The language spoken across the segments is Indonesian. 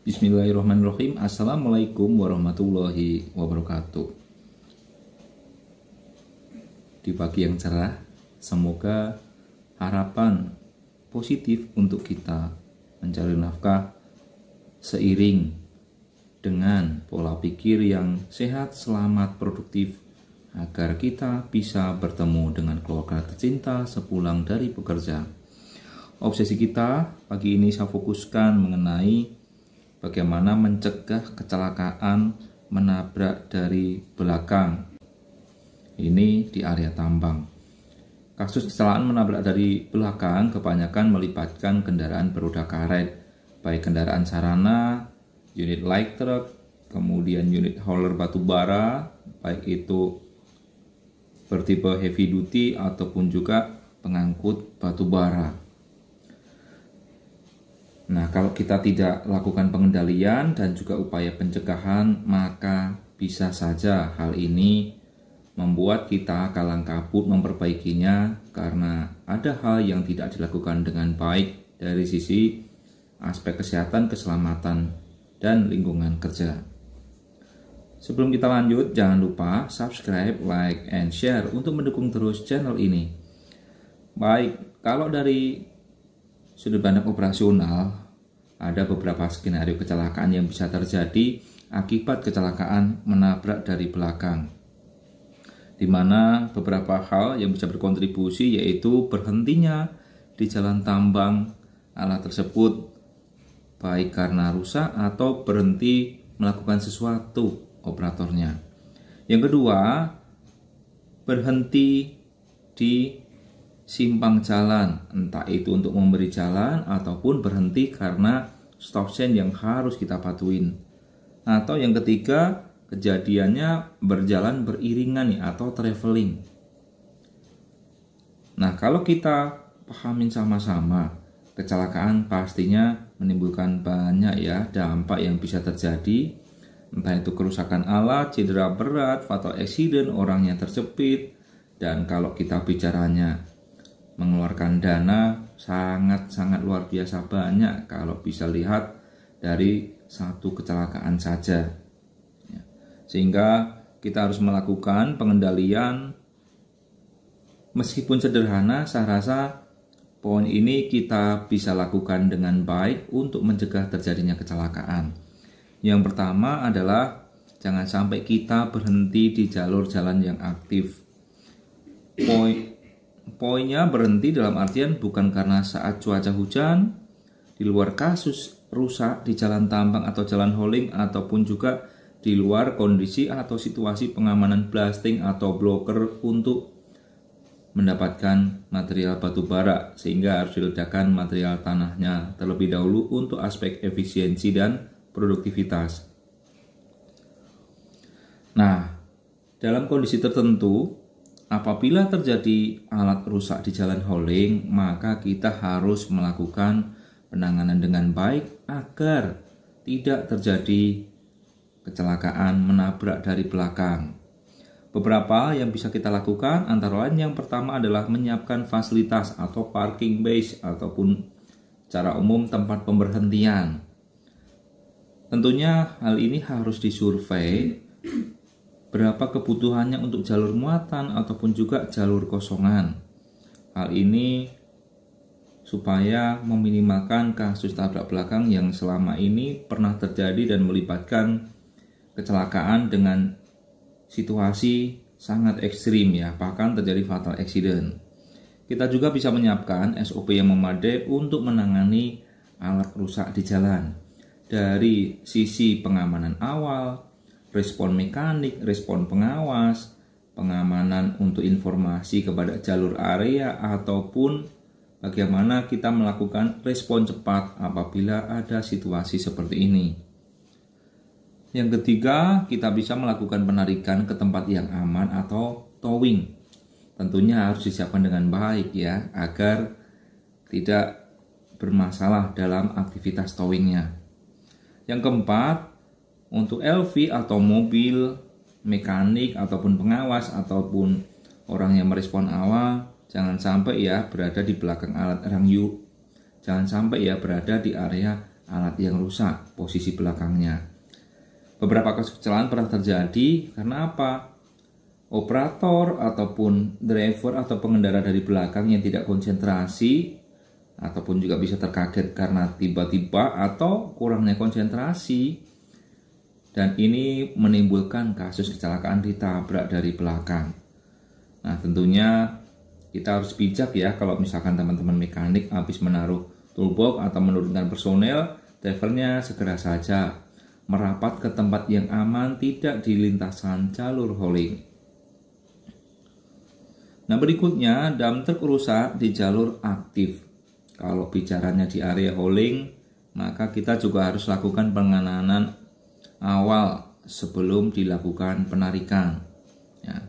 Bismillahirrahmanirrahim. Assalamualaikum warahmatullahi wabarakatuh. Di pagi yang cerah, semoga harapan positif untuk kita mencari nafkah seiring dengan pola pikir yang sehat, selamat, produktif, agar kita bisa bertemu dengan keluarga tercinta sepulang dari bekerja. Obsesi kita pagi ini saya fokuskan mengenai bagaimana mencegah kecelakaan menabrak dari belakang. Ini di area tambang. Kasus kecelakaan menabrak dari belakang kebanyakan melibatkan kendaraan beroda karet, baik kendaraan sarana, unit light truck, kemudian unit hauler batu bara, baik itu bertipe heavy duty ataupun juga pengangkut batu bara. Nah, kalau kita tidak lakukan pengendalian dan juga upaya pencegahan, maka bisa saja hal ini membuat kita kalang kabut memperbaikinya karena ada hal yang tidak dilakukan dengan baik dari sisi aspek kesehatan, keselamatan, dan lingkungan kerja. Sebelum kita lanjut, jangan lupa subscribe, like, and share untuk mendukung terus channel ini. Baik, kalau dari sudut pandang operasional, ada beberapa skenario kecelakaan yang bisa terjadi akibat kecelakaan menabrak dari belakang, di mana beberapa hal yang bisa berkontribusi yaitu berhentinya di jalan tambang alat tersebut, baik karena rusak atau berhenti melakukan sesuatu operatornya. Yang kedua, berhenti di simpang jalan, entah itu untuk memberi jalan ataupun berhenti karena stop sign yang harus kita patuhin. Atau yang ketiga, kejadiannya berjalan beriringan nih atau traveling. Nah, kalau kita pahamin sama-sama, kecelakaan pastinya menimbulkan banyak ya dampak yang bisa terjadi, entah itu kerusakan alat, cedera berat, fatal accident, orangnya terjepit, dan kalau kita bicaranya mengeluarkan dana sangat-sangat luar biasa banyak kalau bisa lihat dari satu kecelakaan saja. Sehingga kita harus melakukan pengendalian meskipun sederhana. Saya rasa poin ini kita bisa lakukan dengan baik untuk mencegah terjadinya kecelakaan. Yang pertama adalah jangan sampai kita berhenti di jalur jalan yang aktif. Poinnya berhenti dalam artian bukan karena saat cuaca hujan, di luar kasus rusak di jalan tambang atau jalan hauling, ataupun juga di luar kondisi atau situasi pengamanan blasting atau blocker untuk mendapatkan material batu bara, sehingga harus diledakan material tanahnya terlebih dahulu untuk aspek efisiensi dan produktivitas. Nah, dalam kondisi tertentu, apabila terjadi alat rusak di jalan hauling, maka kita harus melakukan penanganan dengan baik agar tidak terjadi kecelakaan menabrak dari belakang. Beberapa yang bisa kita lakukan antara lain yang pertama adalah menyiapkan fasilitas atau parking base ataupun secara umum tempat pemberhentian. Tentunya hal ini harus disurvei berapa kebutuhannya untuk jalur muatan ataupun juga jalur kosongan. Hal ini supaya meminimalkan kasus tabrak belakang yang selama ini pernah terjadi dan melibatkan kecelakaan dengan situasi sangat ekstrim ya, bahkan terjadi fatal accident. Kita juga bisa menyiapkan SOP yang memadai untuk menangani alat rusak di jalan. Dari sisi pengamanan awal, respon mekanik, respon pengawas, pengamanan untuk informasi kepada jalur area, ataupun bagaimana kita melakukan respon cepat apabila ada situasi seperti ini. Yang ketiga, kita bisa melakukan penarikan ke tempat yang aman atau towing. Tentunya harus disiapkan dengan baik ya, agar tidak bermasalah dalam aktivitas towingnya. Yang keempat, untuk LV atau mobil, mekanik ataupun pengawas ataupun orang yang merespon awal, jangan sampai ya berada di belakang alat rangyu. Jangan sampai ya berada di area alat yang rusak, posisi belakangnya. Beberapa kasus kecelakaan pernah terjadi karena apa? Operator ataupun driver atau pengendara dari belakang yang tidak konsentrasi ataupun juga bisa terkaget karena tiba-tiba atau kurangnya konsentrasi, dan ini menimbulkan kasus kecelakaan ditabrak dari belakang. Nah, tentunya kita harus bijak ya kalau misalkan teman-teman mekanik habis menaruh toolbox atau menurunkan personel, drivernya segera saja merapat ke tempat yang aman, tidak di lintasan jalur hauling. Nah, berikutnya dump truck rusak di jalur aktif. Kalau bicaranya di area hauling, maka kita juga harus lakukan penanganan awal sebelum dilakukan penarikan. Ya.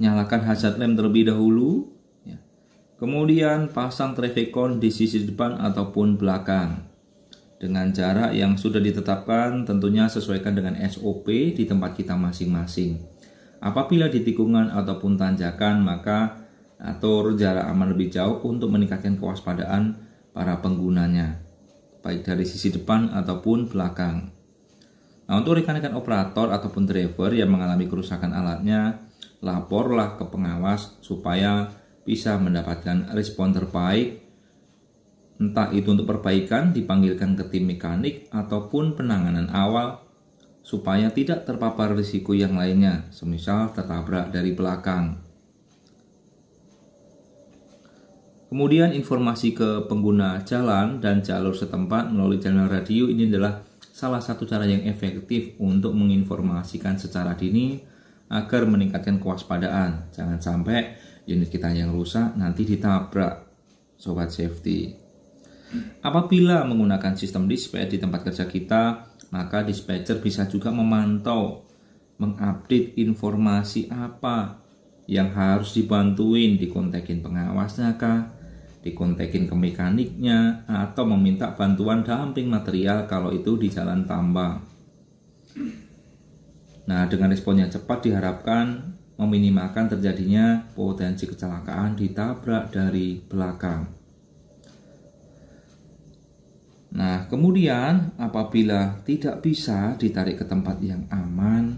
Nyalakan hazard lamp terlebih dahulu. Ya. Kemudian pasang traffic cone di sisi depan ataupun belakang. Dengan jarak yang sudah ditetapkan, tentunya sesuaikan dengan SOP di tempat kita masing-masing. Apabila di tikungan ataupun tanjakan, maka atur jarak aman lebih jauh untuk meningkatkan kewaspadaan para penggunanya, baik dari sisi depan ataupun belakang. Nah, untuk rekan-rekan operator ataupun driver yang mengalami kerusakan alatnya, laporlah ke pengawas supaya bisa mendapatkan respon terbaik. Entah itu untuk perbaikan, dipanggilkan ke tim mekanik ataupun penanganan awal supaya tidak terpapar risiko yang lainnya, semisal tertabrak dari belakang. Kemudian informasi ke pengguna jalan dan jalur setempat melalui channel radio ini adalah salah satu cara yang efektif untuk menginformasikan secara dini agar meningkatkan kewaspadaan. Jangan sampai unit kita yang rusak nanti ditabrak, sobat safety. Apabila menggunakan sistem dispatch di tempat kerja kita, maka dispatcher bisa juga memantau, mengupdate informasi apa yang harus dibantuin, dikontekin pengawasnya kah, dikontekin ke mekaniknya, atau meminta bantuan dumping material kalau itu di jalan tambang. Nah, dengan respon yang cepat diharapkan meminimalkan terjadinya potensi kecelakaan ditabrak dari belakang. Nah, kemudian apabila tidak bisa ditarik ke tempat yang aman,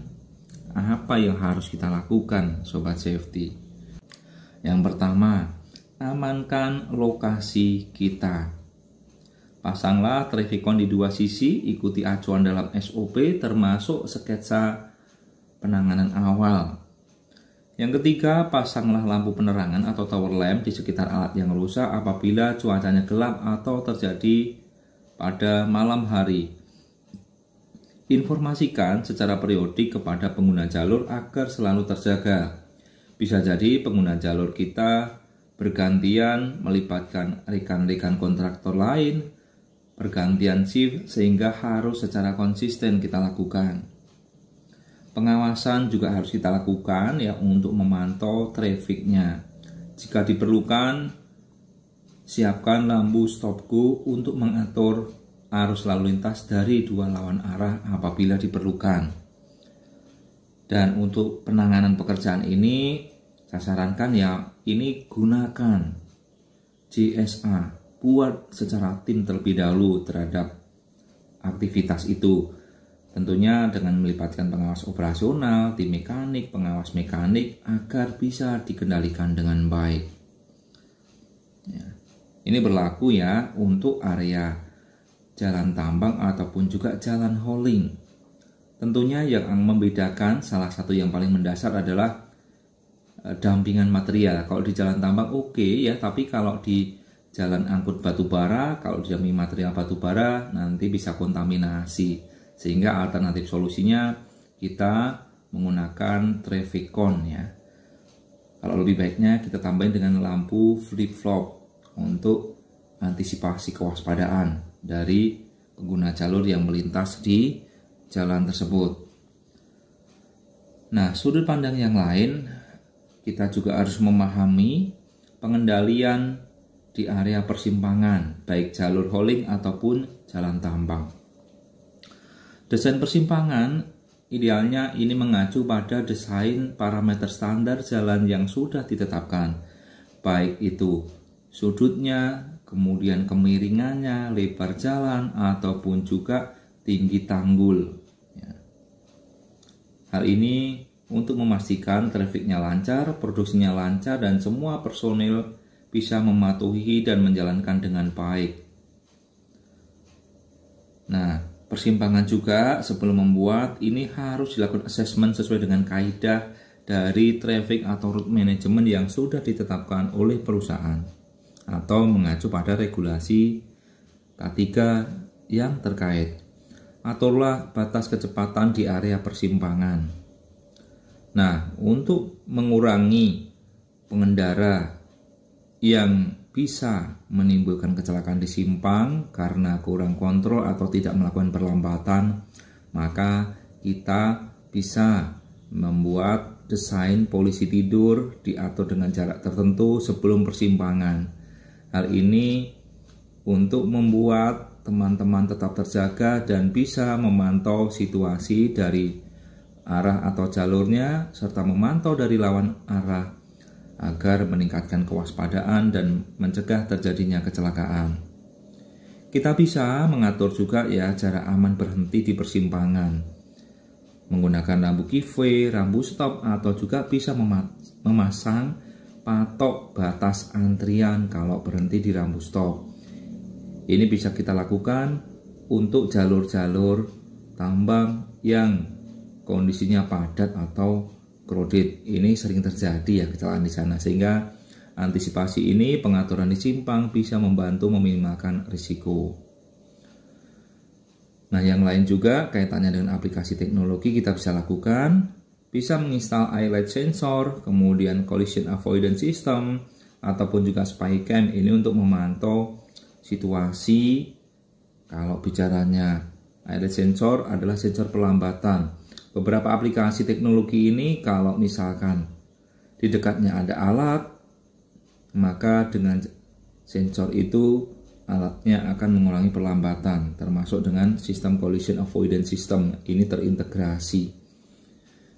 apa yang harus kita lakukan, sobat safety? Yang pertama, amankan lokasi kita. Pasanglah traffic cone di dua sisi, ikuti acuan dalam SOP termasuk sketsa penanganan awal. Yang ketiga, pasanglah lampu penerangan atau tower lamp di sekitar alat yang rusak apabila cuacanya gelap atau terjadi pada malam hari. Informasikan secara periodik kepada pengguna jalur agar selalu terjaga. Bisa jadi pengguna jalur kita bergantian melibatkan rekan-rekan kontraktor lain, pergantian shift, sehingga harus secara konsisten kita lakukan. Pengawasan juga harus kita lakukan ya untuk memantau trafiknya. Jika diperlukan, siapkan lampu stop go untuk mengatur arus lalu lintas dari dua lawan arah apabila diperlukan. Dan untuk penanganan pekerjaan ini, saya sarankan ya ini gunakan JSA, buat secara tim terlebih dahulu terhadap aktivitas itu. Tentunya dengan melibatkan pengawas operasional, tim mekanik, pengawas mekanik agar bisa dikendalikan dengan baik. Ya. Ini berlaku ya untuk area jalan tambang ataupun juga jalan hauling. Tentunya yang membedakan salah satu yang paling mendasar adalah dampingan material. Kalau di jalan tambang oke ya, tapi kalau di jalan angkut batubara, kalau didampingi material batubara nanti bisa kontaminasi. Sehingga alternatif solusinya kita menggunakan traffic cone ya. Kalau lebih baiknya kita tambahin dengan lampu flip-flop untuk antisipasi kewaspadaan dari pengguna jalur yang melintas di jalan tersebut. Nah, sudut pandang yang lain, kita juga harus memahami pengendalian di area persimpangan, baik jalur hauling ataupun jalan tambang. Desain persimpangan idealnya ini mengacu pada desain parameter standar jalan yang sudah ditetapkan, baik itu sudutnya, kemudian kemiringannya, lebar jalan, ataupun juga tinggi tanggul. Hal ini untuk memastikan trafiknya lancar, produksinya lancar, dan semua personil bisa mematuhi dan menjalankan dengan baik. Nah, persimpangan juga sebelum membuat ini harus dilakukan assessment sesuai dengan kaidah dari traffic atau route management yang sudah ditetapkan oleh perusahaan atau mengacu pada regulasi K3 yang terkait. Aturlah batas kecepatan di area persimpangan. Nah, untuk mengurangi pengendara yang bisa menimbulkan kecelakaan di simpang karena kurang kontrol atau tidak melakukan perlambatan, maka kita bisa membuat desain polisi tidur diatur dengan jarak tertentu sebelum persimpangan. Hal ini untuk membuat teman-teman tetap terjaga dan bisa memantau situasi dari arah atau jalurnya serta memantau dari lawan arah agar meningkatkan kewaspadaan dan mencegah terjadinya kecelakaan. Kita bisa mengatur juga jarak aman berhenti di persimpangan. Menggunakan rambu give, rambu stop, atau juga bisa memasang patok batas antrian kalau berhenti di rambu stop. Ini bisa kita lakukan untuk jalur-jalur tambang yang kondisinya padat atau crowded. Ini sering terjadi kecelakaan di sana, sehingga antisipasi ini pengaturan di simpang bisa membantu meminimalkan risiko. Nah, yang lain juga kaitannya dengan aplikasi teknologi kita bisa lakukan, bisa menginstal eye light sensor, kemudian collision avoidance system, ataupun juga spy cam ini untuk memantau situasi. Kalau bicaranya eye light sensor adalah sensor pelambatan. Beberapa aplikasi teknologi ini kalau misalkan di dekatnya ada alat, maka dengan sensor itu alatnya akan mengurangi perlambatan, termasuk dengan sistem collision avoidance system. Ini terintegrasi.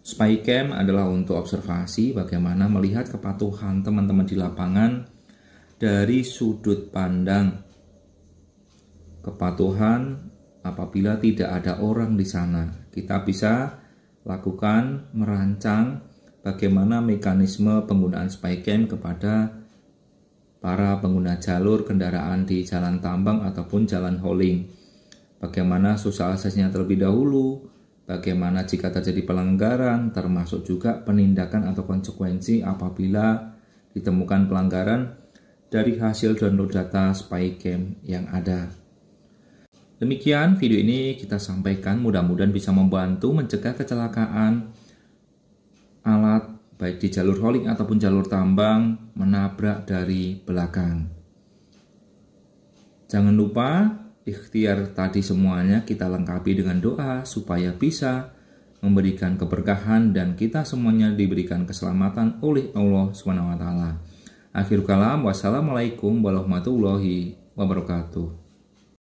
Spy cam adalah untuk observasi bagaimana melihat kepatuhan teman-teman di lapangan dari sudut pandang kepatuhan apabila tidak ada orang di sana. Kita bisa lakukan merancang bagaimana mekanisme penggunaan spy cam kepada para pengguna jalur kendaraan di jalan tambang ataupun jalan hauling. Bagaimana sosialisasinya terlebih dahulu, bagaimana jika terjadi pelanggaran, termasuk juga penindakan atau konsekuensi apabila ditemukan pelanggaran dari hasil download data spy cam yang ada. Demikian video ini kita sampaikan, mudah-mudahan bisa membantu mencegah kecelakaan alat baik di jalur hauling ataupun jalur tambang menabrak dari belakang. Jangan lupa ikhtiar tadi semuanya kita lengkapi dengan doa supaya bisa memberikan keberkahan dan kita semuanya diberikan keselamatan oleh Allah SWT. Akhirul kalam, wassalamualaikum warahmatullahi wabarakatuh.